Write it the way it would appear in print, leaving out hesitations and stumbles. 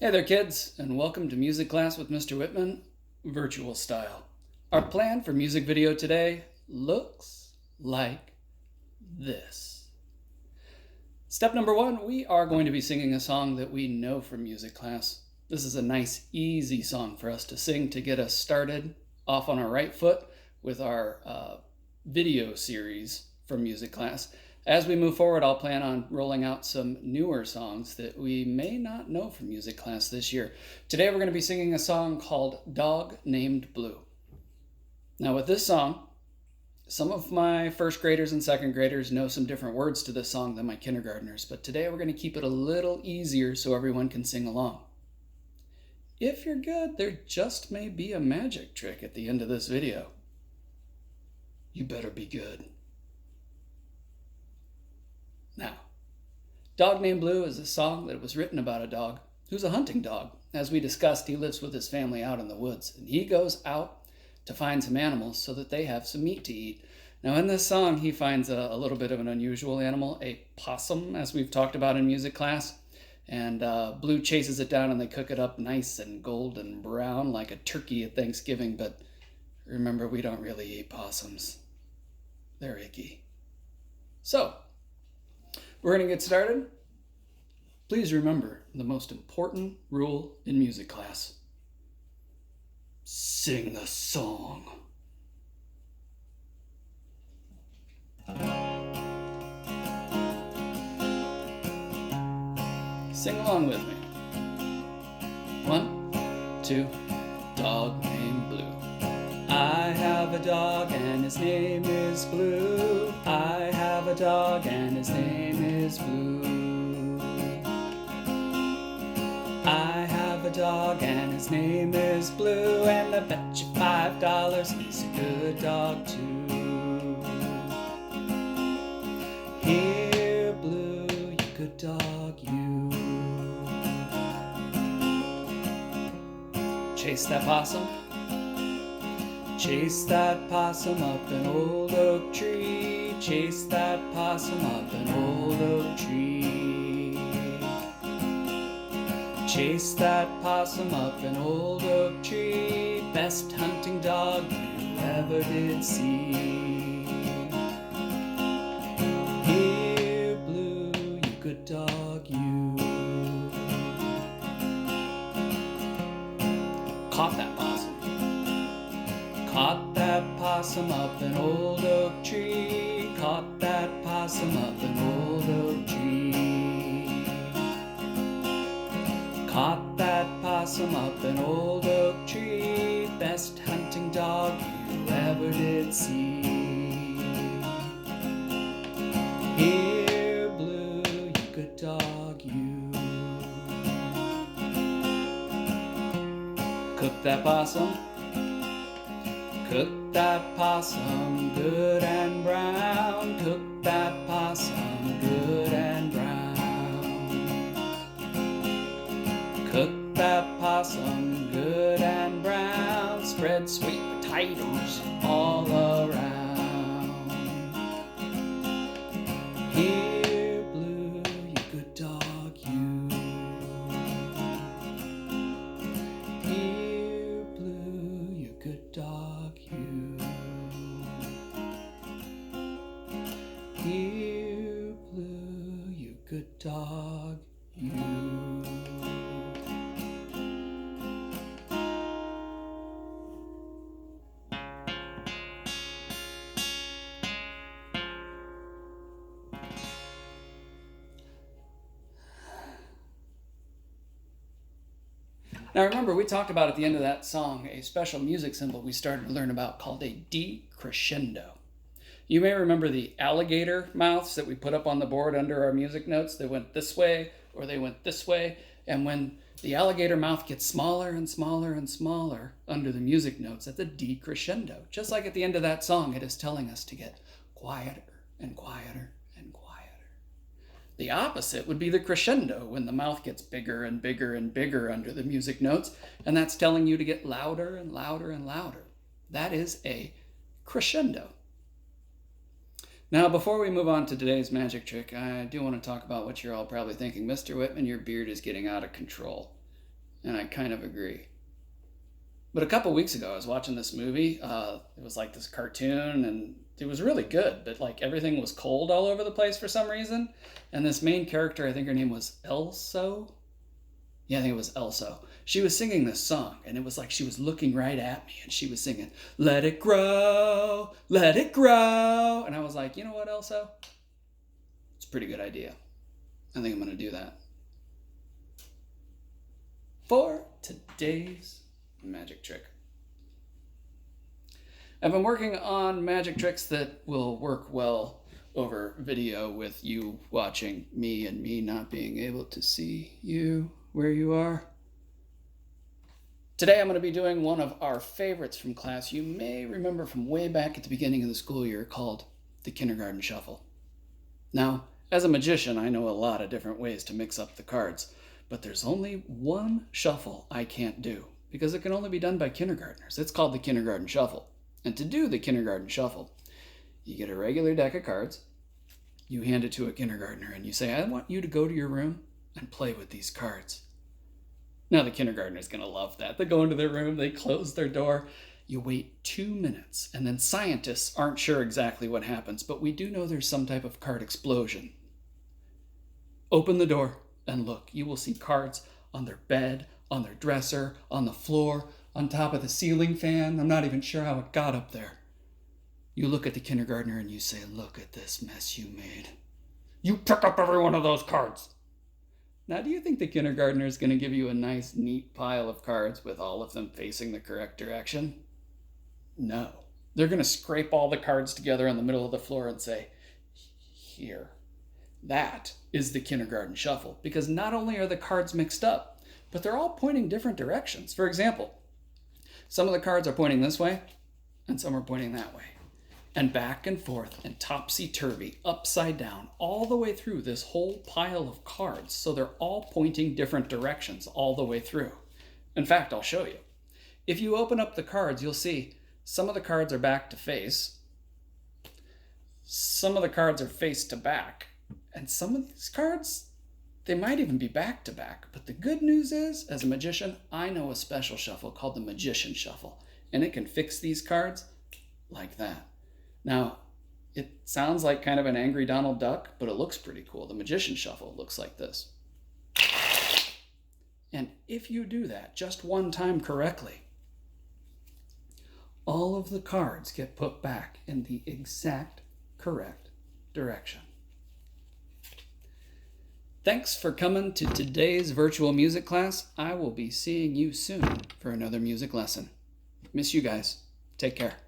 Hey there, kids, and welcome to Music Class with Mr. Whitman, virtual style. Our plan for music video today looks like this. Step number one, we are going to be singing a song that we know from music class. This is a nice, easy song for us to sing to get us started off on our right foot with our video series from music class. As we move forward, I'll plan on rolling out some newer songs that we may not know from music class this year. Today we're going to be singing a song called Dog Named Blue. Now with this song, some of my first graders and second graders know some different words to this song than my kindergartners, but today we're going to keep it a little easier so everyone can sing along. If you're good, there just may be a magic trick at the end of this video. You better be good. Now, Dog Named Blue is a song that was written about a dog who's a hunting dog. As we discussed, he lives with his family out in the woods, and he goes out to find some animals so that they have some meat to eat. Now, in this song, he finds a little bit of an unusual animal, a possum, as we've talked about in music class. And Blue chases it down, and they cook it up nice and golden brown like a turkey at Thanksgiving. But remember, we don't really eat possums. They're icky. So, we're going to get started. Please remember the most important rule in music class. Sing the song. Sing along with me. 1, 2, Dog Named Blue. I have a dog and his name is Blue. I have a dog and his name is Blue. I have a dog and his name is Blue, and I bet you $5 he's a good dog too. Here, Blue, you good dog, you. Chase that possum. Chase that possum up an old oak tree. Chase that possum up an old oak tree. Chase that possum up an old oak tree. Best hunting dog you ever did see. Here, Blue, you good dog, you. Caught that possum. Caught that possum up an old oak tree. Caught that possum up an old oak tree. Caught that possum up an old oak tree. Best hunting dog you ever did see. Here, Blue, you good dog, you. Cook that possum. Cook that possum good and brown. Cook that possum good and brown. Cook that possum good and brown. Spread sweet potatoes all around. Here, Blue, you good dog, you. Here, Blue, you good dog, you. Here, Blue, you good dog, you. Now remember, we talked about at the end of that song a special music symbol we started to learn about called a decrescendo. You may remember the alligator mouths that we put up on the board under our music notes. They went this way or they went this way. And when the alligator mouth gets smaller and smaller and smaller under the music notes, that's a decrescendo. Just like at the end of that song, it is telling us to get quieter and quieter and quieter. The opposite would be the crescendo, when the mouth gets bigger and bigger and bigger under the music notes, and that's telling you to get louder and louder and louder. That is a crescendo. Now, before we move on to today's magic trick, I do want to talk about what you're all probably thinking. Mr. Whitman, your beard is getting out of control. and I kind of agree. But a couple weeks ago, I was watching this movie. It was like this cartoon, and it was really good, but like everything was cold all over the place for some reason. And this main character, I think her name was Elso. Yeah, I think it was Elso. She was singing this song, and it was like she was looking right at me, and she was singing, "Let it grow, let it grow." And I was like, you know what, Elso? It's a pretty good idea. I think I'm going to do that. For today's magic trick. I've been working on magic tricks that will work well over video with you watching me and me not being able to see you where you are. Today I'm going to be doing one of our favorites from class you may remember from way back at the beginning of the school year, called the Kindergarten Shuffle. Now, as a magician, I know a lot of different ways to mix up the cards, but there's only one shuffle I can't do, because it can only be done by kindergartners. It's called the Kindergarten Shuffle. And to do the Kindergarten Shuffle, you get a regular deck of cards, you hand it to a kindergartner, and you say, "I want you to go to your room and play with these cards." Now the kindergartner's going to love that. They go into their room, they close their door. You wait 2 minutes, and then scientists aren't sure exactly what happens, but we do know there's some type of card explosion. Open the door and look. You will see cards on their bed, on their dresser, on the floor, on top of the ceiling fan. I'm not even sure how it got up there. You look at the kindergartner and you say, "Look at this mess you made. You pick up every one of those cards." Now, do you think the kindergartner is going to give you a nice, neat pile of cards with all of them facing the correct direction? No. They're going to scrape all the cards together in the middle of the floor and say, "Here." That is the Kindergarten Shuffle, because not only are the cards mixed up, but they're all pointing different directions. For example, some of the cards are pointing this way, and some are pointing that way. And back and forth, and topsy-turvy, upside down, all the way through this whole pile of cards. So they're all pointing different directions all the way through. In fact, I'll show you. If you open up the cards, you'll see some of the cards are back to face. Some of the cards are face to back. And some of these cards, they might even be back to back. But the good news is, as a magician, I know a special shuffle called the Magician Shuffle. And it can fix these cards like that. Now, it sounds like kind of an angry Donald Duck, but it looks pretty cool. The Magician Shuffle looks like this. And if you do that just one time correctly, all of the cards get put back in the exact correct direction. Thanks for coming to today's virtual music class. I will be seeing you soon for another music lesson. Miss you guys. Take care.